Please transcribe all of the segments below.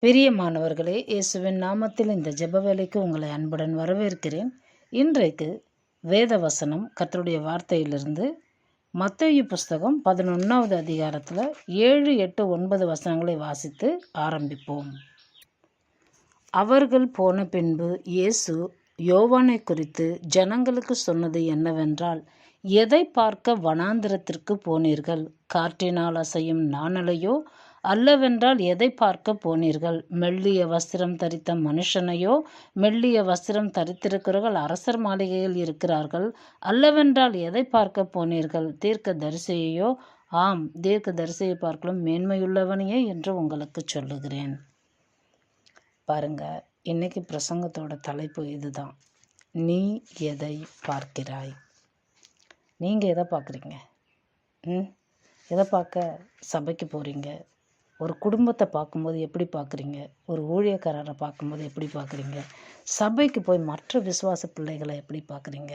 பிரியமானவர்களே, இயேசுவின் நாமத்தில் இந்த ஜெப வேளைக்கு உங்களை அன்புடன் வரவேற்கிறேன். இன்றைக்கு வேத வசனம் கர்த்தருடைய வார்த்தையிலிருந்து மத்தேயு புஸ்தகம் 11வது அதிகாரத்தில் 7, 8, 9 வசனங்களை வாசித்து ஆரம்பிப்போம். அவர்கள் போன பின்பு இயேசு யோவானை குறித்து ஜனங்களுக்கு சொன்னது என்னவென்றால், எதை பார்க்க வனாந்திரத்திற்கு போனீர்கள்? காற்றினால் அசையும் நாணலையோ? அல்லவென்றால் எதை பார்க்க போனீர்கள்? மெல்லிய வஸ்திரம் தரித்த மனுஷனையோ? மெல்லிய வஸ்திரம் தரித்திருக்கிறவர்கள் அரசர் மாளிகையில் இருக்கிறார்கள். அல்லவென்றால் எதை பார்க்க போனீர்கள்? தீர்க்க தரிசியையோ? ஆம், தீர்க்க தரிசியை பார்க்கலாம் மேன்மையுள்ளவனையே என்று உங்களுக்கு சொல்லுகிறேன். பாருங்க, இன்னைக்கு பிரசங்கத்தோட தலைப்பு இதுதான். நீ எதை பார்க்கிறாய்? நீங்கள் எதை பார்க்குறீங்க? எதை பார்க்க சபைக்கு போகிறீங்க? ஒரு குடும்பத்தை பார்க்கும்போது எப்படி பார்க்குறீங்க? ஒரு ஊழியக்காரரை பார்க்கும்போது எப்படி பார்க்குறீங்க? சபைக்கு போய் மற்ற விசுவாச பிள்ளைகளை எப்படி பார்க்குறீங்க?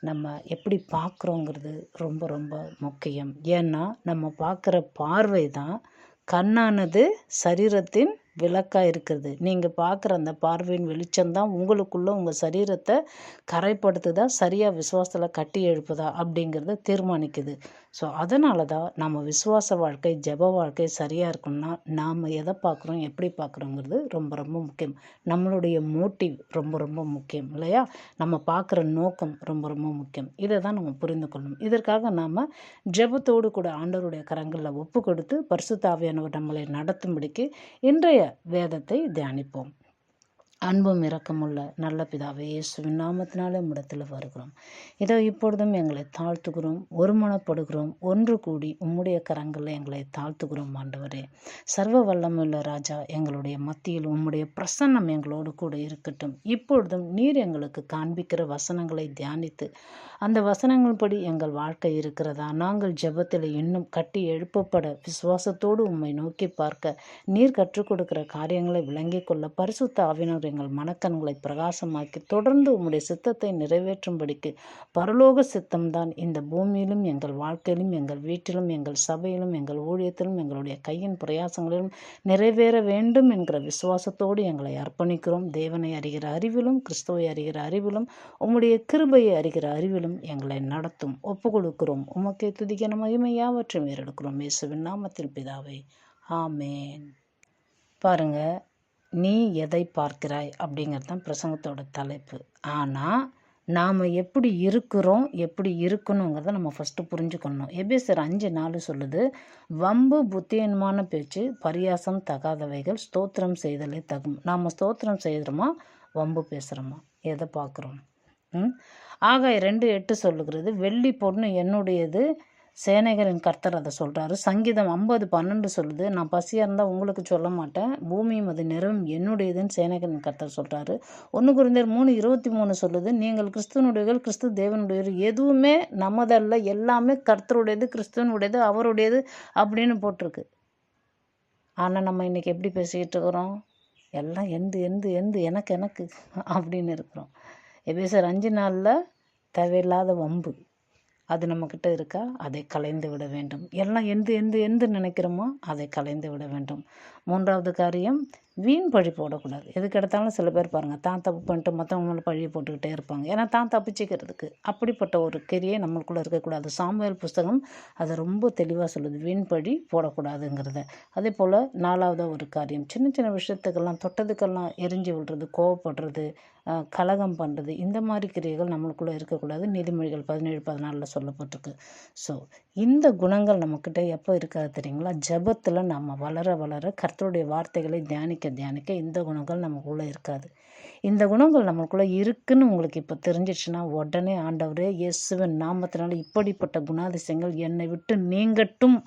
நம்ம எப்படி பார்க்குறோங்கிறது ரொம்ப ரொம்ப முக்கியம். ஏன்னா நம்ம பார்க்குற பார்வை தான் கண்ணானது சரீரத்தின் விளக்காக இருக்கிறது. நீங்கள் பார்க்குற அந்த பார்வையின் வெளிச்சம்தான் உங்களுக்குள்ளே உங்கள் சரீரத்தை கரைப்படுத்துதா, சரியாக விசுவாசத்தில் கட்டி எழுப்புதா அப்படிங்கிறத தீர்மானிக்குது. ஸோ அதனால தான் நம்ம விசுவாச வாழ்க்கை, ஜெப வாழ்க்கை சரியாக இருக்கணும்னா நாம் எதை பார்க்குறோம், எப்படி பார்க்குறோங்கிறது ரொம்ப ரொம்ப முக்கியம். நம்மளுடைய மோட்டிவ் ரொம்ப ரொம்ப முக்கியம் இல்லையா? நம்ம பார்க்குற நோக்கம் ரொம்ப ரொம்ப முக்கியம். இதை தான் நம்ம புரிந்து கொள்ளணும். இதற்காக நாம் ஜெபத்தோடு கூட ஆண்டவருடைய கரங்களில் ஒப்பு கொடுத்து பரிசுத்த ஆவியானவர் நம்மளை நடத்தும்படிக்கு இன்றைய வேதத்தை தியானிப்போம். அன்பும் இரக்கமுள்ள நல்ல பிதாவே, இயேசுவின் நாமத்தினாலே உம்மிடத்தில் வருகிறோம். இதோ இப்பொழுதும் எங்களை தாழ்த்துகிறோம், ஒருமனப்படுகிறோம், ஒன்று கூடி உம்முடைய கரங்களில் எங்களை தாழ்த்துகிறோம். ஆண்டவரே, சர்வ வல்லமுள்ள ராஜா, எங்களுடைய மத்தியில் உம்முடைய பிரசன்னம் எங்களோடு கூட இருக்கட்டும். இப்பொழுதும் நீர் எங்களுக்கு காண்பிக்கிற வசனங்களை தியானித்து அந்த வசனங்கள்படி எங்கள் வாழ்க்கை இருக்கிறதா, நாங்கள் ஜெபத்தில் இன்னும் கட்டி எழுப்பப்பட விசுவாசத்தோடு உம்மை நோக்கி பார்க்க நீர் கற்றுக் கொடுக்கிற காரியங்களை விளங்கிக் கொள்ள பரிசுத்த ஆவியினர் எங்கள் மனக்கண்களை பிரகாசமாக்கி தொடர்ந்து உம்முடைய சித்தத்தை நிறைவேற்றும்படிக்கு பரலோக சித்தம்தான் இந்த பூமியிலும் எங்கள் வாழ்க்கையிலும் எங்கள் வீட்டிலும் எங்கள் சபையிலும் எங்கள் ஊழியத்திலும் எங்களுடைய கையின் பிரயாசங்களிலும் நிறைவேற வேண்டும் என்கிற விசுவாசத்தோடு எங்களை அர்ப்பணிக்கிறோம். தேவனை அறிகிற அறிவிலும் கிறிஸ்துவை அறிகிற அறிவிலும் உம்முடைய கிருபையை அறிகிற அறிவிலும் எங்களை நடத்தும். ஒப்பு கொடுக்கிறோம். உமக்கே துதிக்க மகிமை யாவற்றையும் ஏறெடுக்கிறோம். இயேசுவின் நாமத்தில் பிதாவே, ஆமேன். பாருங்க, நீ எதை பார்க்கிறாய் அப்படிங்கிறது தான் பிரசங்கத்தோட தலைப்பு. ஆனால் நாம் எப்படி இருக்கிறோம், எப்படி இருக்கணுங்கிறத நம்ம ஃபஸ்ட்டு புரிஞ்சுக்கணும். எபேசியர் 5:4 சொல்லுது, வம்பு புத்தியன்மான பேச்சு பரியாசம் தகாதவைகள் ஸ்தோத்திரம் செய்தலே தகும். நாம் ஸ்தோத்திரம் செய்கிறோமா, வம்பு பேசுகிறோமா? எதை பார்க்குறோம்? ஆகாய் 2:8 சொல்லுகிறது, வெள்ளி பொண்ணு என்னுடையது, சேனைகளின் கர்த்தர் அதை சொல்கிறாரு. சங்கீதம் 50:12 சொல்லுது, நான் பசியாக இருந்தால் உங்களுக்கு சொல்ல மாட்டேன், பூமியும் அது நிறம் என்னுடையதுன்னு சேனைகளின் கர்த்தர் சொல்கிறாரு. 1 கொரிந்தியர் 3:23 சொல்லுது, நீங்கள் கிறிஸ்துவனுடையவர்கள், கிறிஸ்து தேவனுடையவர், எதுவுமே நமதல்ல, எல்லாமே கர்த்தருடையது, கிறிஸ்துவனுடையது, அவருடையது அப்படின்னு போட்டிருக்கு. ஆனால் நம்ம இன்றைக்கி எப்படி பேசிக்கிட்டு இருக்கிறோம்? எல்லாம் எந்து எந்து எந்து எனக்கு எனக்கு அப்படின்னு இருக்கிறோம். எபேசியர் 5:4 தேவையில்லாத வம்பு அது நம்மக்கிட்ட இருக்கா? அதை கலைந்து விட வேண்டும். எல்லாம் எந்து எந்து எந்து நினைக்கிறோமோ அதை கலைந்து விட வேண்டும். 3வது காரியம், வீண் பழி போடக்கூடாது. எதுக்கு எடுத்தாலும் சில பேர் பாருங்கள், தான் தப்பு பண்ணிட்டு மற்றவங்க மேலே பழி போட்டுக்கிட்டே இருப்பாங்க. ஏன்னா தான் தப்பிச்சிக்கிறதுக்கு. அப்படிப்பட்ட ஒரு கிரியை நம்மளுக்குள்ளே இருக்கக்கூடாது. சாமுவேல் புஸ்தகம் அதை ரொம்ப தெளிவாக சொல்லுது, வீண் பழி போடக்கூடாதுங்கிறத. அதே போல் 4வது ஒரு காரியம், சின்ன சின்ன விஷயத்துக்கெல்லாம் தொட்டதுக்கெல்லாம் எரிஞ்சு விடுறது, கோவப்படுறது, கலகம் பண்ணுறது, இந்த மாதிரி கிரியைகள் நம்மளுக்குள்ளே இருக்கக்கூடாது. நீதிமொழிகள் 17:14 சொல்லப்பட்டிருக்கு. ஸோ இந்த குணங்கள் நம்மக்கிட்ட எப்போ இருக்காது தெரியுங்களா? ஜெபத்தில் நம்ம வளர வளர கர்த்தருடைய வார்த்தைகளை தியானிக்க தியானிக்க இந்த குணங்கள் நமக்குள்ளே இருக்காது. இந்த குணங்கள் நம்மளுக்குள்ளே இருக்குன்னு உங்களுக்கு இப்போ தெரிஞ்சிடுச்சுன்னா உடனே ஆண்டவரே, இயேசுவின் நாமத்தினால இப்படிப்பட்ட குணாதிசயங்கள் என்னை விட்டு நீங்கட்டும்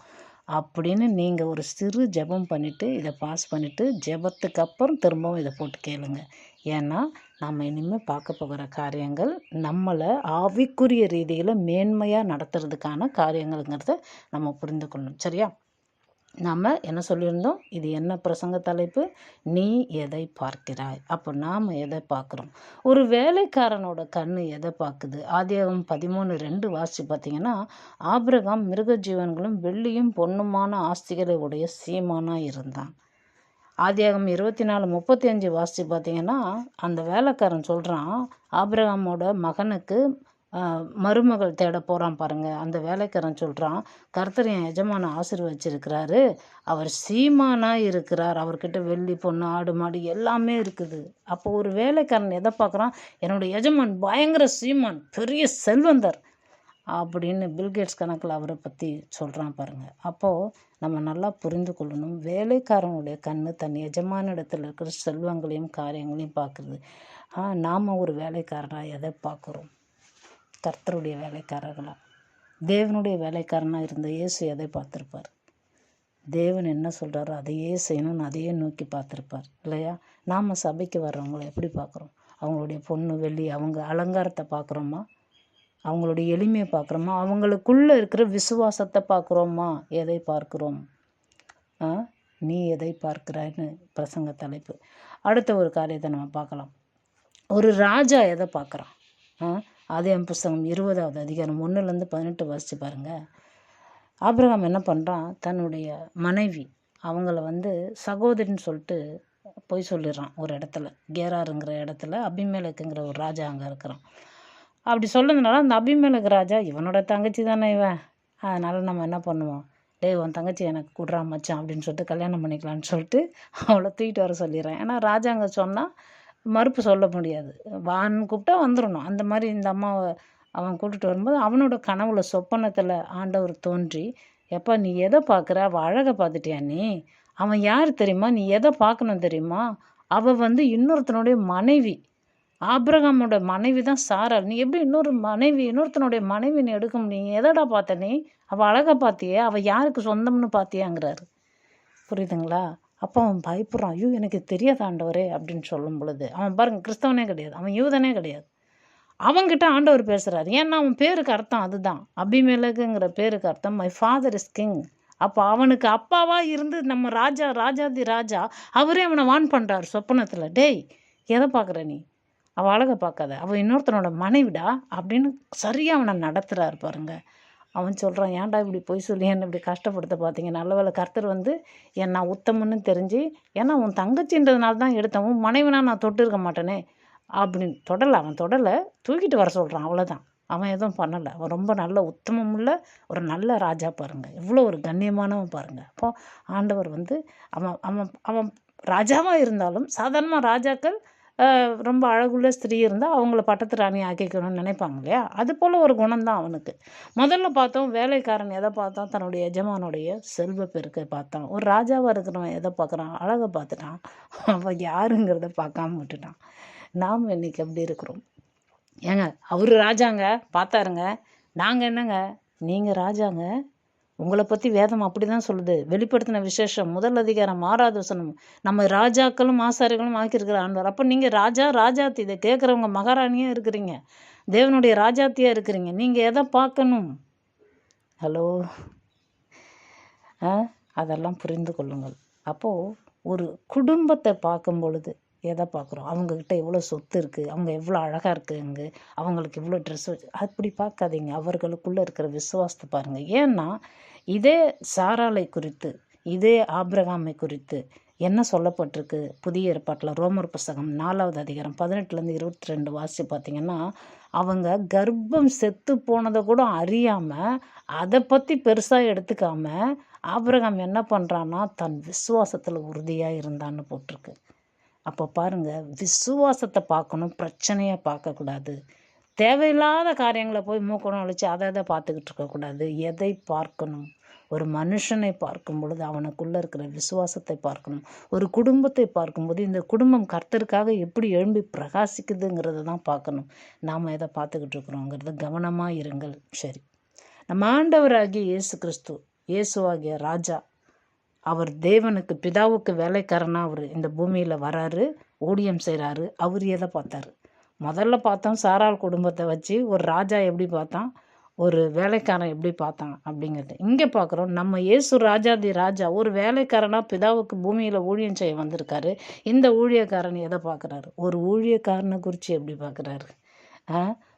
அப்படின்னு நீங்கள் ஒரு சிறு ஜெபம் பண்ணிவிட்டு இதை பாஸ் பண்ணிவிட்டு ஜெபத்துக்கு அப்புறம் திரும்பவும் இதை போட்டு கேளுங்க. ஏன்னா நம்ம இனிமேல் பார்க்க போகிற காரியங்கள் நம்மளை ஆவிக்குரிய ரீதியில் மேன்மையாக நடத்துறதுக்கான காரியங்கள்ங்கிறத நம்ம புரிந்து கொள்ளணும். சரியா? நாம் என்ன சொல்லியிருந்தோம்? இது என்ன பிரசங்க தலைப்பு? நீ எதை பார்க்கிறாய். அப்போ நாம் எதை பார்க்குறோம்? ஒரு வேலைக்காரனோட கண்ணு எதை பார்க்குது? ஆதியாகமம் 13:2 வாசித்து பார்த்தீங்கன்னா, ஆபிரகாம் மிருக ஜீவன்களும் வெள்ளியும் பொன்னுமான ஆஸ்திகளை உடைய சீமானாக இருந்தான். ஆதியாகமம் 24:35 வாசித்து பார்த்தீங்கன்னா, அந்த வேலைக்காரன் சொல்கிறான், ஆபிரகாமோட மகனுக்கு மருமகள் தேட போகிறான் பாருங்கள். அந்த வேலைக்காரன் சொல்கிறான், கர்த்தர் என் எஜமான ஆசீர்வதிச்சிருக்கிறாரு, அவர் சீமானாக இருக்கிறார், அவர்கிட்ட வெள்ளி பொண்ணு ஆடு மாடு எல்லாமே இருக்குது. அப்போ ஒரு வேலைக்காரன் எதை பார்க்குறான், என்னோடய எஜமான் பயங்கர சீமான், பெரிய செல்வந்தர் அப்படின்னு பில்கேட்ஸ் கணக்கில் அவரை பற்றி சொல்கிறான் பாருங்கள். அப்போது நம்ம நல்லா புரிந்து கொள்ளணும், வேலைக்காரனுடைய கண்ணு தன் எஜமான இடத்துல இருக்கிற செல்வங்களையும் காரியங்களையும் பார்க்குறது. நாம் ஒரு வேலைக்காரனாக எதை பார்க்குறோம்? கர்த்தருடைய வேலைக்காரர்களா? தேவனுடைய வேலைக்காரனாக இருந்த இயேசு எதை பார்த்துருப்பார்? தேவன் என்ன சொல்கிறாரோ அதையே செய்யணும்னு அதையே நோக்கி பார்த்துருப்பார் இல்லையா? நாம் சபைக்கு வர்றவங்களை எப்படி பார்க்குறோம்? அவங்களுடைய பொண்ணு வெள்ளி அவங்க அலங்காரத்தை பார்க்குறோமா? அவங்களுடைய எளிமையை பார்க்குறோமா? அவங்களுக்குள்ளே இருக்கிற விசுவாசத்தை பார்க்குறோமா? எதை பார்க்குறோம்? நீ எதை பார்க்கிறான்னு பிரசங்க தலைப்பு. அடுத்த ஒரு காரியத்தை நம்ம பார்க்கலாம். ஒரு ராஜா எதை பார்க்குறான்? ஆதியாகமம் புஸ்தகம் 20வது அதிகாரம் 1-18 வாசித்து பாருங்கள். ஆபிரகாம் என்ன பண்ணுறான், தன்னுடைய மனைவி அவங்கள சகோதரின்னு சொல்லிட்டு போய் சொல்லிடுறான். ஒரு இடத்துல கேராருங்கிற இடத்துல அபிமெலேக்குங்கிற ஒரு ராஜா அங்கே இருக்கிறான். அப்படி சொன்னதுனால அந்த அபிமெலேக்கு ராஜா, இவனோட தங்கச்சி தானே இவன், அதனால் நம்ம என்ன பண்ணுவோம், உன் தங்கச்சி எனக்கு கூடுறா மச்சான் அப்படின்னு சொல்லிட்டு கல்யாணம் பண்ணிக்கலான்னு சொல்லிட்டு அவளை தூக்கிட்டு வர சொல்லிடுறேன். ஏன்னா ராஜாங்க சொன்னால் மறுப்பு சொல்ல முடியாது, வான்னு கூப்பிட்டா வந்துடணும். அந்த மாதிரி இந்த அம்மாவை அவன் கூப்பிட்டு வரும்போது அவனோட கனவுல சொப்பனத்தில் ஆண்டவர் தோன்றி, எப்போ நீ எதை பார்க்குற, அவள் அழகை பார்த்துட்டியா நீ, அவன் யார் தெரியுமா, நீ எதை பார்க்கணும் தெரியுமா, அவள் இன்னொருத்தனுடைய மனைவி, ஆபிரகாமோட மனைவி தான் சாராள், நீ எப்படி இன்னொருத்தனுடைய மனைவி நீ எடுக்க முடியும், எதடா பார்த்த நீ, அவள் அழகை பார்த்தியே, அவள் யாருக்கு சொந்தம்னு பார்த்தியாங்கிறாரு. புரியுதுங்களா? அப்போ அவன் பயப்படுறான், ஐயோ எனக்கு தெரியாத ஆண்டவரே அப்படின்னு சொல்லும் பொழுது, அவன் பாருங்கள் கிறிஸ்தவனே கிடையாது, அவன் யூதனே கிடையாது. அவங்கிட்ட ஆண்டவர் பேசுகிறார். ஏன்னா அவன் பேருக்கு அர்த்தம் அதுதான், அபிமெலேக்குங்கிற பேருக்கு அர்த்தம் மை ஃபாதர் இஸ் கிங். அப்போ அவனுக்கு அப்பாவாக இருந்து நம்ம ராஜாதி ராஜா அவரே அவனை வான் பண்ணுறாரு சொப்பனத்தில், டேய் எதை பார்க்குற நீ, அவள் அழகை பார்க்காத, அவள் இன்னொருத்தனோட மனைவிடா அப்படின்னு சரியாக அவனை நடத்துகிறார் பாருங்க. அவன் சொல்கிறான், ஏன்டா இப்படி போய் சொல்லி என்ன இப்படி கஷ்டப்படுத்த பார்த்தீங்க, நல்ல வேலை கர்த்தர் என் நான் உத்தமன்னு தெரிஞ்சு, ஏன்னா உன் தங்கச்சின்றதுனால தான் எடுத்தேன், உன் மனைவினா நான் தொட்டு இருக்க மாட்டேனே அப்படின்னு அவன் தொடலை, தூக்கிட்டு வர சொல்கிறான், அவ்வளோதான். அவன் எதுவும் பண்ணலை. அவன் ரொம்ப நல்ல உத்தமமுள்ள ஒரு நல்ல ராஜா பாருங்கள், இவ்வளோ ஒரு கண்ணியமானவன் பாருங்கள். அப்போது ஆண்டவர் அவன் அவன் அவன் ராஜாவாக இருந்தாலும் சாதாரணமாக ராஜாக்கள் ரொம்ப அழகுள்ள ஸ்திரீ இருந்தால் அவங்கள பட்டத்து ராணி ஆக்கிக்கணும்னு நினைப்பாங்க இல்லையா? அது போல் ஒரு குணம்தான் அவனுக்கு. முதல்ல பார்த்தோம் வேலைக்காரன் எதை பார்த்தான், தன்னுடைய எஜமானுடைய செல்வ பெருக்கை பார்த்தான். ஒரு ராஜாவாக இருக்கிறவன் எதை பார்க்குறான், அழகை பார்த்துட்டான், அவன் யாருங்கிறத பார்க்காம விட்டுட்டான். நாம் இன்றைக்கி எப்படி இருக்கிறோம்? ஏங்க அவர் ராஜாங்க பார்த்தாருங்க, நாங்கள் என்னங்க, நீங்கள் ராஜாங்க, உங்களை பற்றி வேதம் அப்படி தான் சொல்லுது. வெளிப்படுத்தின விசேஷம் 1 அதிகாரம் 6வது வசனம், நம்ம ராஜாக்களும் ஆசாரிகளும் ஆக்கியிருக்கிற ஆண்டவர். அப்போ நீங்கள் ராஜாத்தி, இதை கேட்குறவங்க மகாராணியாக இருக்கிறீங்க, தேவனுடைய ராஜாத்தியாக இருக்கிறீங்க, நீங்கள் எதை பார்க்கணும்? ஹலோ, அதெல்லாம் புரிந்து கொள்ளுங்கள். அப்போது ஒரு குடும்பத்தை பார்க்கும் பொழுது எதை பார்க்குறோம், அவங்கக்கிட்ட எவ்வளோ சொத்து இருக்குது, அவங்க எவ்வளோ அழகாக இருக்குங்க, அவங்களுக்கு எவ்வளோ ட்ரெஸ் வச்சு அப்படி பார்க்காதீங்க, அவர்களுக்குள்ளே இருக்கிற விசுவாசத்தை பாருங்கள். ஏன்னா இதே சாராளை குறித்து, இதே ஆபிரகாமை குறித்து என்ன சொல்லப்பட்டிருக்கு புதிய ஏற்பாட்டில்? ரோமர் புஸ்தகம் 4வது அதிகாரம் 18-22 வாசி பார்த்தீங்கன்னா, அவங்க கர்ப்பம் செத்து போனதை கூட அறியாமல் அதை பற்றி பெருசாக எடுத்துக்காமல் ஆபிரகாம் என்ன பண்ணுறான்னா தன் விசுவாசத்தில் உறுதியாக இருந்தான்னு போட்டிருக்கு. அப்போ பாருங்கள், விசுவாசத்தை பார்க்கணும், பிரச்சனையை பார்க்கக்கூடாது. தேவையில்லாத காரியங்களை போய் மூக்கணும் அழிச்சு அதை பார்த்துக்கிட்டு இருக்கக்கூடாது. எதை பார்க்கணும்? ஒரு மனுஷனை பார்க்கும் பொழுது அவனுக்குள்ளே இருக்கிற விசுவாசத்தை பார்க்கணும். ஒரு குடும்பத்தை பார்க்கும்போது இந்த குடும்பம் கர்த்தருக்காக எப்படி எழும்பி பிரகாசிக்குதுங்கிறத தான் பார்க்கணும். நாம் எதை பார்த்துக்கிட்டு இருக்கிறோங்கிறத கவனமாக இருங்கள். சரி, நம்ம ஆண்டவராகிய இயேசு கிறிஸ்து, இயேசுவாகிய ராஜா, அவர் தேவனுக்கு பிதாவுக்கு வேலைக்காரனாக அவர் இந்த பூமியில் வராரு, ஊழியம் செய்கிறாரு. அவர் எதை பார்த்தாரு? முதல்ல பார்த்தோம் சாராள் குடும்பத்தை வச்சு ஒரு ராஜா எப்படி பார்த்தான், ஒரு வேலைக்காரன் எப்படி பார்த்தான் அப்படிங்கிறது. இங்கே பார்க்குறோம், நம்ம இயேசு ராஜாதி ராஜா ஒரு வேலைக்காரனாக பிதாவுக்கு பூமியில் ஊழியம் செய்ய வந்திருக்காரு. இந்த ஊழியக்காரன் எதை பார்க்குறாரு? ஒரு ஊழியக்காரனை குறித்து எப்படி பார்க்குறாரு?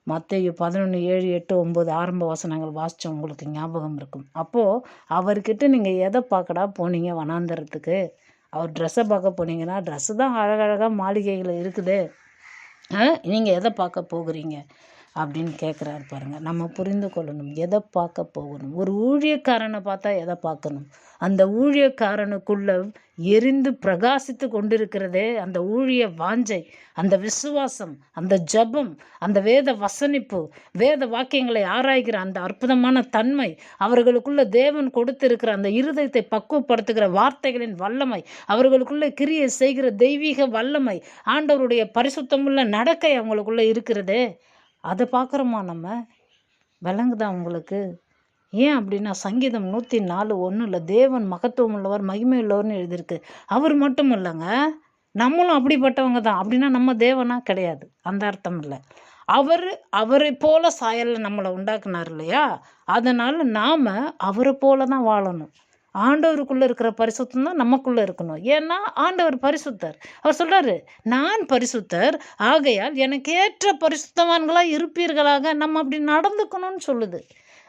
மத்தேயு 11, 7, 8, 9 ஆரம்ப வசனங்கள் வாசித்தோம், உங்களுக்கு ஞாபகம் இருக்கும். அப்போது அவர்கிட்ட நீங்கள் எதை பார்க்கடா போனீங்க வனாந்தரத்துக்கு அவர் ட்ரெஸ்ஸை பார்க்க போனீங்கன்னா ட்ரெஸ்ஸு தான் அழகழகாக மாளிகைகள் இருக்குது, நீங்கள் எதை பார்க்க போகிறீங்க அப்படின்னு கேட்குறாரு பாருங்கள். நம்ம புரிந்து கொள்ளணும், எதை பார்க்க போகணும். ஒரு ஊழியக்காரனை பார்த்தா எதை பார்க்கணும்? அந்த ஊழியக்காரனுக்குள்ள எரிந்து பிரகாசித்து கொண்டிருக்கிறதே அந்த ஊழிய வாஞ்சை, அந்த விசுவாசம், அந்த ஜபம், அந்த வேத வசனிப்பு, வேத வாக்கியங்களை ஆராய்கிற அந்த அற்புதமான தன்மை, அவர்களுக்குள்ள தேவன் கொடுத்திருக்கிற அந்த இருதயத்தை பக்குவப்படுத்துகிற வார்த்தைகளின் வல்லமை, அவர்களுக்குள்ள கிரியை செய்கிற தெய்வீக வல்லமை, ஆண்டவருடைய பரிசுத்தமுள்ள நடக்கை அவங்களுக்குள்ள இருக்கிறதே, அதை பார்க்குறோமா நம்ம? விளங்குதா உங்களுக்கு? ஏன் அப்படின்னா சங்கீதம் 104:1 தேவன் மகத்துவம் உள்ளவர் மகிமை உள்ளவர்னு எழுதியிருக்கு. அவர் மட்டும் இல்லைங்க, நம்மளும் அப்படிப்பட்டவங்க தான். அப்படின்னா நம்ம தேவனா? கிடையாது, அந்த அர்த்தம் இல்லை. அவரை போல சாயலில் நம்மளை உண்டாக்குனார் இல்லையா? அதனால் நாம் அவரை போல தான் வாழணும். ஆண்டவருக்குள்ளே இருக்கிற பரிசுத்தம் தான் நமக்குள்ளே இருக்கணும். ஏன்னா ஆண்டவர் பரிசுத்தர். அவர் சொல்கிறாரு, நான் பரிசுத்தர், ஆகையால் எனக்கு ஏற்ற பரிசுத்தவான்களாக இருப்பீர்களாக. நம்ம அப்படி நடந்துக்கணும்னு சொல்லுது.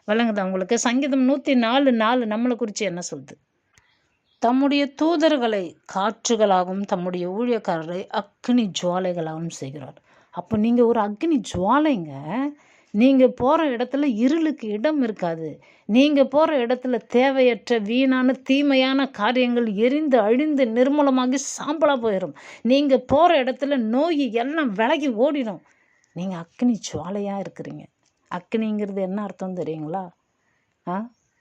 விளங்குதா உங்களுக்கு? சங்கீதம் 104:4 நம்மளை குறித்து என்ன சொல்லுது? தம்முடைய தூதர்களை காற்றுகளாகவும் தம்முடைய ஊழியக்காரரை அக்னி ஜுவாலைகளாகவும் செய்கிறார். அப்போ நீங்கள் ஒரு அக்னி ஜுவாலைங்க. நீங்கள் போகிற இடத்துல இருளுக்கு இடம் இருக்காது. நீங்கள் போகிற இடத்துல தேவையற்ற வீணான தீமையான காரியங்கள் எரிந்து அழிந்து நிர்மூலமாகி சாம்பலாக போயிடும். நீங்கள் போகிற இடத்துல நோய் எல்லாம் விலகி ஓடிடும். நீங்கள் அக்னி ஜுவாலையாக இருக்கிறீங்க. அக்னிங்கிறது என்ன அர்த்தம் தெரியுங்களா?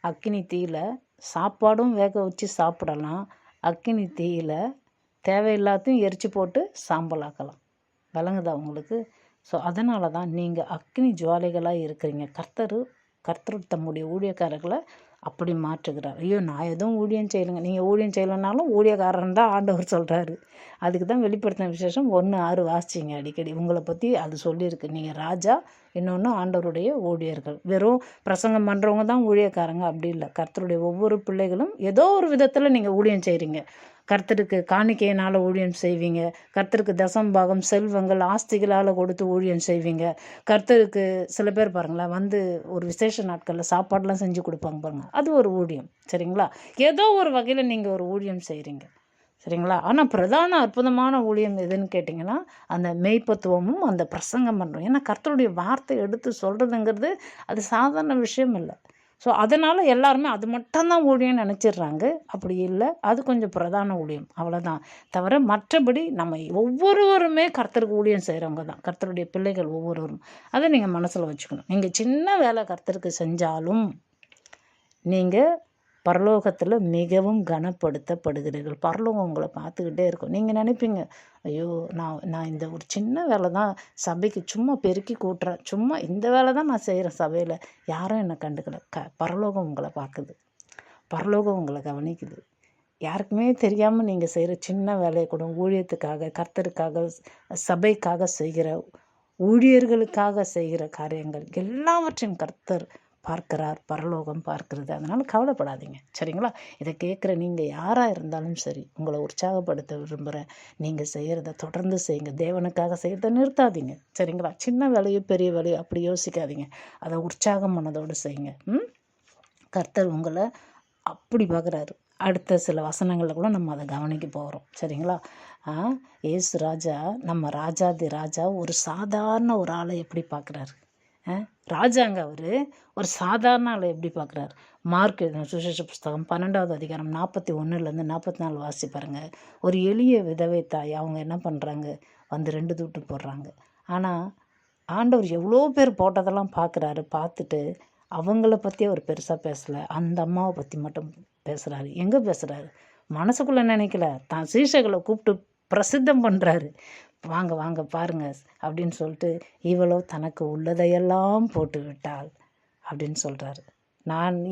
அக்னி தீயில சாப்பாடும் வேக வச்சு சாப்பிடலாம். அக்னி தீயில தேவையில்லாத்தையும் எரிச்சு போட்டு சாம்பலாக்கலாம். விளங்குதா உங்களுக்கு? ஸோ அதனால தான் நீங்கள் அக்னி ஜுவாலைகளாக இருக்கிறீங்க. கர்த்தர் தம்முடைய ஊழியக்காரர்களை அப்படி மாற்றுகிறார். ஐயோ, நான் எதுவும் ஊழியம் செய்யலைங்க. நீங்கள் ஊழியம் செய்யலைனாலும் ஊழியக்காரன் தான் ஆண்டவர் சொல்கிறாரு. அதுக்கு தான் வெளிப்படுத்தின விசேஷம் 1:6 வாசிச்சிங்க அடிக்கடி. உங்களை பற்றி அது சொல்லியிருக்கு. நீங்கள் ராஜா, இன்னொன்று ஆண்டவருடைய ஊழியர்கள். வெறும் பிரசங்கம் பண்ணுறவங்க தான் ஊழியக்காரங்க அப்படி இல்லை. கர்த்தருடைய ஒவ்வொரு பிள்ளைகளும் ஏதோ ஒரு விதத்தில் நீங்கள் ஊழியம் செய்கிறீங்க. கர்த்தருக்கு காணிக்கையினால் ஊழியம் செய்வீங்க. கர்த்தருக்கு தசம்பாகம் செல்வங்கள் ஆஸ்திகளால் கொடுத்து ஊழியம் செய்வீங்க. கர்த்தருக்கு சில பேர் பாருங்களேன், ஒரு விசேஷ நாட்களில் சாப்பாடெலாம் செஞ்சு கொடுப்பாங்க பாருங்கள், அது ஒரு ஊழியம். சரிங்களா? ஏதோ ஒரு வகையில் நீங்கள் ஒரு ஊழியம் செய்கிறீங்க. சரிங்களா? ஆனால் பிரதான அற்புதமான ஊழியம் எதுன்னு கேட்டிங்கன்னா அந்த மெய்ப்பத்துவமும் அந்த பிரசங்கம் பண்ணுறோம். ஏன்னா கர்த்தருடைய வார்த்தை எடுத்து சொல்கிறதுங்கிறது அது சாதாரண விஷயம் இல்லை. ஸோ அதனால் எல்லாருமே அது மட்டும்தான் ஊழியம்னு நினச்சிடுறாங்க. அப்படி இல்லை, அது கொஞ்சம் பிரதான ஊழியம், அவ்வளோதான். தவிர மற்றபடி நம்ம ஒவ்வொருவருமே கர்த்தருக்கு ஊழியம் செய்கிறவங்க தான், கர்த்தருடைய பிள்ளைகள் ஒவ்வொருவரும். அதை நீங்கள் மனசில் வச்சுக்கணும். நீங்கள் சின்ன வேலை கர்த்தருக்கு செஞ்சாலும் நீங்கள் பரலோகத்தில் மிகவும் கனப்படுத்தப்படுகிறீர்கள். பரலோகம் உங்களை பார்த்துக்கிட்டே இருக்கும். நீங்கள் நினைப்பீங்க, ஐயோ, நான் இந்த ஒரு சின்ன வேலை தான் சபைக்கு சும்மா பெருக்கி கூட்டுறேன், சும்மா இந்த வேலை தான் நான் செய்கிறேன் சபையில், யாரும் என்னை கண்டுக்கல. பரலோகம் உங்களை பார்க்குது, பரலோகம் உங்களை கவனிக்குது. யாருக்குமே தெரியாமல் நீங்கள் செய்கிற சின்ன வேலையை கூட ஊழியத்துக்காக, கர்த்தருக்காக, சபைக்காக செய்கிற, ஊழியர்களுக்காக செய்கிற காரியங்கள் எல்லாவற்றையும் கர்த்தர் பார்க்கிறார், பரலோகம் பார்க்கிறது. அதனால் கவலைப்படாதீங்க. சரிங்களா? இதை கேட்குற நீங்கள் யாராக இருந்தாலும் சரி, உங்களை உற்சாகப்படுத்த விரும்புகிறேன். நீங்கள் செய்கிறத தொடர்ந்து செய்யுங்க. தேவனுக்காக செய்கிறத நிறுத்தாதீங்க. சரிங்களா? சின்ன வேலையோ பெரிய வேலையோ அப்படி யோசிக்காதீங்க. அதை உற்சாகம் மனதோடு செய்யுங்க. கர்த்தர் உங்களை அப்படி பார்க்குறாரு. அடுத்த சில வசனங்களில் கூட நம்ம அதை கவனிக்க போகிறோம். சரிங்களா? ஏசு ராஜா, நம்ம ராஜாதி ராஜா, ஒரு சாதாரண ஒரு ஆளை எப்படி பார்க்குறாரு? ராஜாங்க அவர் ஒரு சாதாரண ஆளை எப்படி பார்க்குறாரு? மார்க் சுவிசேஷ புஸ்தகம் 12வது அதிகாரம் 41 44 வாசி பாருங்கள். ஒரு எளிய விதவை தாய், அவங்க என்ன பண்ணுறாங்க? 2 தூட்டு போடுறாங்க. ஆனால் ஆண்டவர் எவ்வளோ பேர் போட்டதெல்லாம் பார்க்குறாரு. பார்த்துட்டு அவங்கள பற்றி அவர் பெருசாக பேசலை, அந்த அம்மாவை பற்றி மட்டும் பேசுகிறாரு. எங்கே பேசுகிறாரு? மனசுக்குள்ளே நினைக்கல, தான் சீஷர்களை கூப்பிட்டு பிரசித்தம் பண்ணுறாரு. வாங்க வாங்க பாருங்க அப்படின்னு சொல்லிட்டு, இவளோ தனக்கு உள்ளதையெல்லாம் போட்டு விட்டாள் அப்படின்னு சொல்கிறாரு.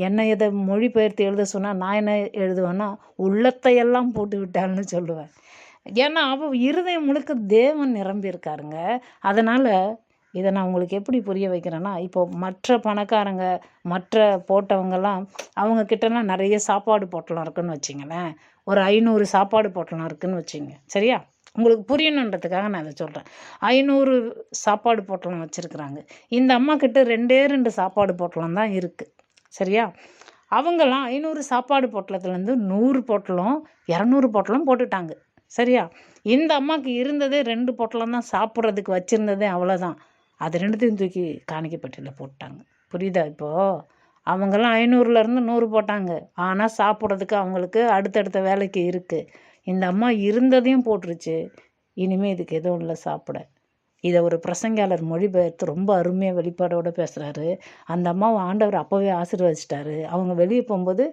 என்னை இதை மொழிபெயர்த்து எழுத சொன்னால் நான் என்ன எழுதுவேன்னா, உள்ளத்தையெல்லாம் போட்டு விட்டாள்னு சொல்லுவேன். ஏன்னா அவள் இருதயம் முழுக்க தேவன் நிரம்பி இருக்காருங்க. அதனால் இதை நான் உங்களுக்கு எப்படி புரிய வைக்கிறேன்னா, இப்போ மற்ற பணக்காரங்க, மற்ற போட்டவங்கெல்லாம், அவங்கக்கிட்டலாம் நிறைய சாப்பாடு பொட்டலம் இருக்குதுன்னு வச்சிங்களேன். ஒரு 500 சாப்பாடு பொட்டலம் இருக்குதுன்னு வச்சிங்க. சரியா? உங்களுக்கு புரியணுன்றதுக்காக நான் இதை சொல்கிறேன். 500 சாப்பாடு பொட்டலம் வச்சுருக்குறாங்க. இந்த அம்மா கிட்ட 2 சாப்பாடு பொட்டலம் தான் இருக்குது. சரியா? அவங்கெல்லாம் 500 சாப்பாடு பொட்டலத்துலேருந்து 100 பொட்டலம் 200 பொட்டலம் போட்டுட்டாங்க. சரியா? இந்த அம்மாவுக்கு இருந்ததே 2 பொட்டலம் தான், சாப்பிட்றதுக்கு வச்சுருந்ததே அவ்வளோதான். அது 2த்தையும் தூக்கி காணிக்கைப்பட்டியில் போட்டாங்க. புரியுதா இப்போது? அவங்கெல்லாம் 500லேருந்து 100 போட்டாங்க. ஆனால் சாப்பிட்றதுக்கு அவங்களுக்கு அடுத்தடுத்த வேலைக்கு இருக்குது. இந்த அம்மா இருந்ததையும் போட்டுருச்சு. இனிமேல் இதுக்கு எதுவும் இல்லை சாப்பிட. இதை ஒரு பிரசங்கியாளர் மொழிபெயர்த்து ரொம்ப அருமையாக வெளிப்பாடோடு பேசுகிறாரு. அந்த அம்மாவை ஆண்டவர் அப்போவே ஆசீர்வதிச்சிட்டாரு. அவங்க வெளியே போகும்போது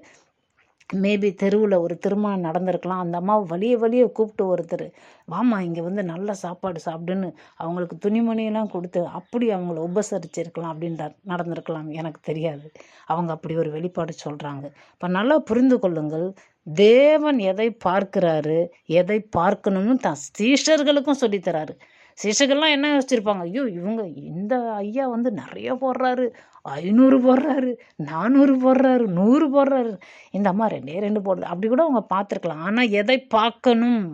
மேபி தெருவில் ஒரு திருமணம் நடந்திருக்கலாம். அந்த அம்மாவை வழியே கூப்பிட்டு ஒருத்தர், வாம்மா இங்கே வந்து நல்ல சாப்பாடு சாப்பிடுன்னு அவங்களுக்கு துணிமணியெல்லாம் கொடுத்து அப்படி அவங்கள உபசரிச்சிருக்கலாம் அப்படின்றார். நடந்திருக்கலாம், எனக்கு தெரியாது. அவங்க அப்படி ஒரு வெளிப்பாடு சொல்கிறாங்க. இப்போ நல்லா புரிந்து கொள்ளுங்கள், தேவன் எதை பார்க்கிறாரு, எதை பார்க்கணும்னு தான் சீஷர்களுக்கும் சொல்லித்தராரு. சீஷர்கள்லாம் என்ன யோசிச்சிருப்பாங்க, ஐயோ இவங்க இந்த ஐயா வந்து நிறைய போடுறாரு, 500 போடுறாரு, 400 போடுறாரு, 100 போடுறாரு, இந்த அம்மா 2 போடல, அப்படி கூட அவங்க பார்த்துருக்கலாம். ஆனால் எதை பார்க்கணும்,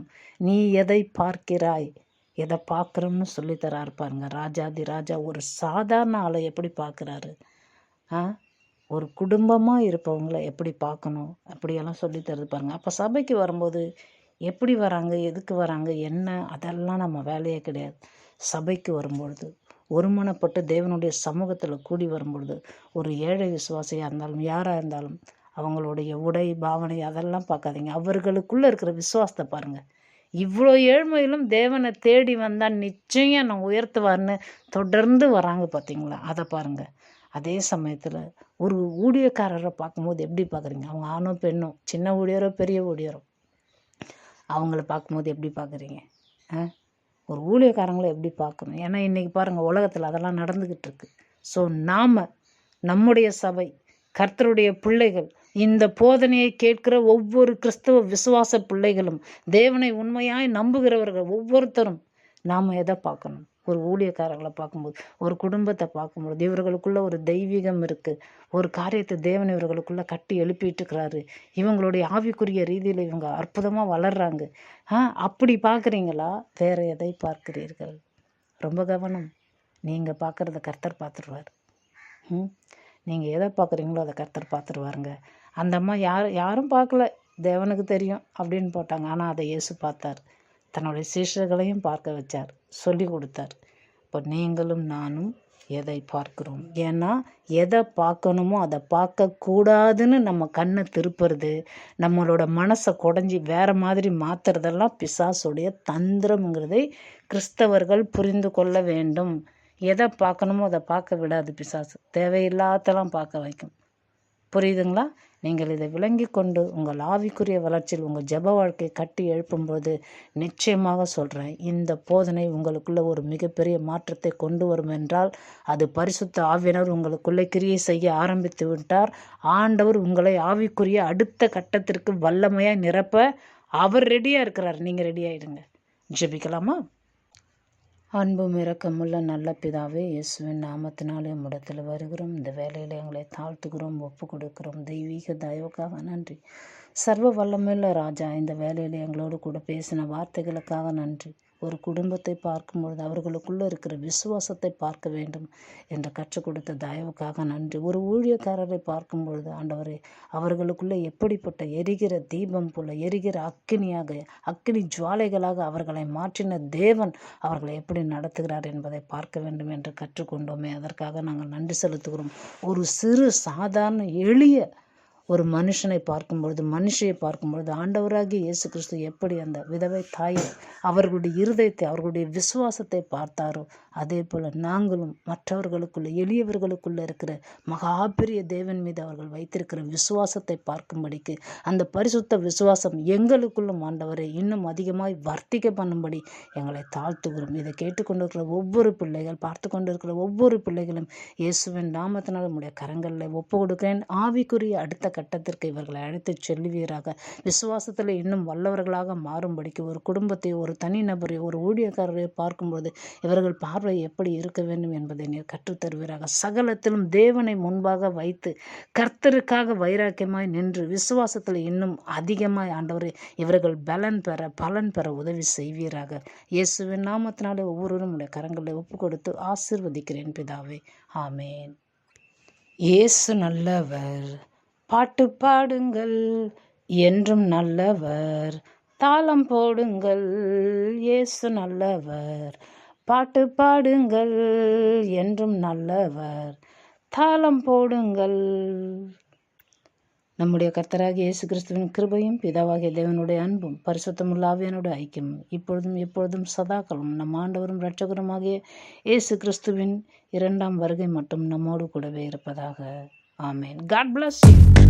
நீ எதை பார்க்கிறாய், எதை பார்க்குறோம்னு சொல்லித்தராரு பாருங்க. ராஜாதி ராஜா ஒரு சாதாரண ஆளை எப்படி பார்க்குறாரு, ஒரு குடும்பமாக இருப்பவங்கள எப்படி பார்க்கணும், அப்படியெல்லாம் சொல்லித்தரது பாருங்கள். அப்போ சபைக்கு வரும்போது எப்படி வராங்க, எதுக்கு வராங்க, என்ன, அதெல்லாம் நம்ம வேலையே கிடையாது. சபைக்கு வரும்பொழுது ஒருமனப்பட்டு தேவனுடைய சமூகத்தில் கூடி வரும்பொழுது ஒரு ஏழை விசுவாசியாக இருந்தாலும் யாராக இருந்தாலும் அவங்களுடைய உடை பாவனை அதெல்லாம் பார்க்காதீங்க, அவர்களுக்குள்ளே இருக்கிற விசுவாசத்தை பாருங்கள். இவ்வளோ ஏழ்மையிலும் தேவனை தேடி வந்தால் நிச்சயம் நான் உயர்த்துவார்னு தொடர்ந்து வராங்க பார்த்தீங்களா, அதை பாருங்கள். அதே சமயத்தில் ஒரு ஊழியக்காரரை பார்க்கும்போது எப்படி பார்க்குறீங்க, அவங்க ஆணோ பெண்ணோ, சின்ன ஊழியரோ பெரிய ஊழியரோ, அவங்கள பார்க்கும்போது எப்படி பார்க்குறீங்க? ஒரு ஊழியக்காரங்களை எப்படி பார்க்கணும்? ஏன்னா இன்றைக்கி பாருங்கள், உலகத்தில் அதெல்லாம் நடந்துக்கிட்டு இருக்கு. ஸோ நாம் நம்முடைய சபை கர்த்தருடைய பிள்ளைகள், இந்த போதனையை கேட்கிற ஒவ்வொரு கிறிஸ்தவ விசுவாச பிள்ளைகளும், தேவனை உண்மையாய் நம்புகிறவர்கள் ஒவ்வொருத்தரும் நாம் எதை பார்க்கணும்? ஒரு ஊழியக்காரர்களை பார்க்கும்போது, ஒரு குடும்பத்தை பார்க்கும்போது இவர்களுக்குள்ள ஒரு தெய்வீகம் இருக்குது, ஒரு காரியத்தை தேவன் இவர்களுக்குள்ளே கட்டி எழுப்பிட்டுருக்கிறாரு, இவங்களுடைய ஆவிக்குரிய ரீதியில் இவங்க அற்புதமாக வளர்கிறாங்க. அப்படி பார்க்குறீங்களா, வேறு எதை பார்க்கிறீர்கள்? ரொம்ப கவனம். நீங்கள் பார்க்குறத கர்த்தர் பார்த்துருவார். நீங்கள் எதை பார்க்குறீங்களோ அதை கர்த்தர் பார்த்துருவாருங்க. அந்த அம்மா யாரும் பார்க்கல, தேவனுக்கு தெரியும் அப்படின்னு போட்டாங்க. ஆனால் அதை இயேசு பார்த்தார், தன்னுடைய சீஷர்களையும் பார்க்க வச்சார், சொல்லி கொடுத்தார். இப்போ நீங்களும் நானும் எதை பார்க்குறோம்? ஏன்னா எதை பார்க்கணுமோ அதை பார்க்கக்கூடாதுன்னு நம்ம கண்ணை திருப்புறது, நம்மளோட மனசை குடஞ்சி வேறு மாதிரி மாற்றுறதெல்லாம் பிசாசுடைய தந்திரம்ங்கிறதை கிறிஸ்தவர்கள் புரிந்து கொள்ள வேண்டும். எதை பார்க்கணுமோ அதை பார்க்க விடாது பிசாசு, தேவையில்லாதெல்லாம் பார்க்க வைக்கும். புரியுதுங்களா? நீங்கள் இதை விளங்கி கொண்டு உங்கள் ஆவிக்குரிய வளர்ச்சியில் உங்கள் ஜெப வாழ்க்கையை கட்டி எழுப்பும்போது நிச்சயமாக சொல்கிறேன், இந்த போதனை உங்களுக்குள்ள ஒரு மிகப்பெரிய மாற்றத்தை கொண்டு வரும் என்றால் அது பரிசுத்த ஆவியினர் உங்களுக்குள்ளே கிரியை செய்ய ஆரம்பித்து விட்டார். ஆண்டவர் உங்களை ஆவிக்குரிய அடுத்த கட்டத்திற்கு வல்லமையாக நிரப்ப அவர் ரெடியாக இருக்கிறார். நீங்கள் ரெடியாகிடுங்க. ஜெபிக்கலாமா? அன்பும் இரக்கமுள்ள நல்ல பிதாவே, இயேசுவின் நாமத்தினாலே உம்மிடத்தில் வருகிறோம். இந்த வேலையில் எங்களை தாழ்த்துகிறோம், ஒப்பு கொடுக்கிறோம். தெய்வீக தயவுக்காக நன்றி. சர்வ வல்லமையுள்ள ராஜா, இந்த வேலையில் எங்களோடு கூட பேசின வார்த்தைகளுக்காக நன்றி. ஒரு குடும்பத்தை பார்க்கும்பொழுது அவர்களுக்குள்ளே இருக்கிற விசுவாசத்தை பார்க்க வேண்டும் என்று கற்றுக் கொடுத்த தயவுக்காக நன்றி. ஒரு ஊழியக்காரரை பார்க்கும்பொழுது ஆண்டவரே, அவர்களுக்குள்ளே எப்படிப்பட்ட எரிகிற தீபம் போல எரிகிற அக்கினி ஜுவாலைகளாக அவர்களை மாற்றின தேவன் அவர்களை எப்படி நடத்துகிறார் என்பதை பார்க்க வேண்டும் என்று கற்றுக்கொண்டோமே, அதற்காக நாங்கள் நன்றி செலுத்துகிறோம். ஒரு சிறு சாதாரண எளிய ஒரு மனுஷனை பார்க்கும்பொழுது, மனுஷியை பார்க்கும்பொழுது ஆண்டவராகிய இயேசு கிறிஸ்து எப்படி அந்த விதவை தாயை அவர்களுடைய இருதயத்தை அவர்களுடைய விசுவாசத்தை பார்த்தாரோ, அதே போல் நாங்களும் மற்றவர்களுக்குள்ள எளியவர்களுக்குள்ள இருக்கிற மகா பெரிய தேவன் மீது அவர்கள் வைத்திருக்கிற விசுவாசத்தை பார்க்கும்படிக்கு அந்த பரிசுத்த விசுவாசம் எங்களுக்குள்ளும் ஆண்டவரை இன்னும் அதிகமாய் வர்த்திக்க பண்ணும்படி எங்களை தாழ்த்துகிறோம். இதை கேட்டுக்கொண்டிருக்கிற ஒவ்வொரு பிள்ளைகள், பார்த்து கொண்டிருக்கிற ஒவ்வொரு பிள்ளைகளும் இயேசுவின் நாமத்தினால் நம்முடைய கரங்களில் ஒப்பு கொடுக்கிறேன். ஆவிக்குரிய அடுத்த கட்டத்திற்கு இவர்களை அழைத்து செல்லுவீராக. விசுவாசத்தில் இன்னும் வல்லவர்களாக மாறும்படிக்கு ஒரு குடும்பத்தை, ஒரு தனிநபரை, ஒரு ஊழியக்காரரை பார்க்கும்போது இவர்கள் பார்வை எப்படி இருக்க வேண்டும் என்பதை நீர் கற்றுத்தருவீராக. சகலத்திலும் தேவனை முன்பாக வைத்து கர்த்தருக்காக வைராக்கியமாய் நின்று விசுவாசத்தில் இன்னும் அதிகமாய் ஆண்டவரை இவர்கள் பலன் பெற உதவி செய்வீராக. இயேசுவின் நாமத்தினாலே ஒவ்வொருவரும் உடைய கரங்களை ஒப்பு கொடுத்து ஆசீர்வதிக்கிறேன் பிதாவே. ஆமேன். இயேசு நல்லவர், பாட்டு பாடுங்கள், என்றும் நல்லவர். தாளம் போடுங்கள், இயேசு நல்லவர். பாட்டு பாடுங்கள், என்றும் நல்லவர். தாளம் போடுங்கள். நம்முடைய கர்த்தராகிய இயேசு கிறிஸ்துவின் கிருபையும் பிதாவாகிய தேவனுடைய அன்பும் பரிசுத்தமுள்ள ஆவியானுடைய ஐக்கியமும் இப்பொழுதும் எப்பொழுதும் சதாக்களும் நம் ஆண்டவரும் இரட்சகருமாகிய இயேசு கிறிஸ்துவின் 2ஆம் வருகை மட்டும் நம்மோடு கூடவே இருப்பதாக. ஆமேன். God bless you.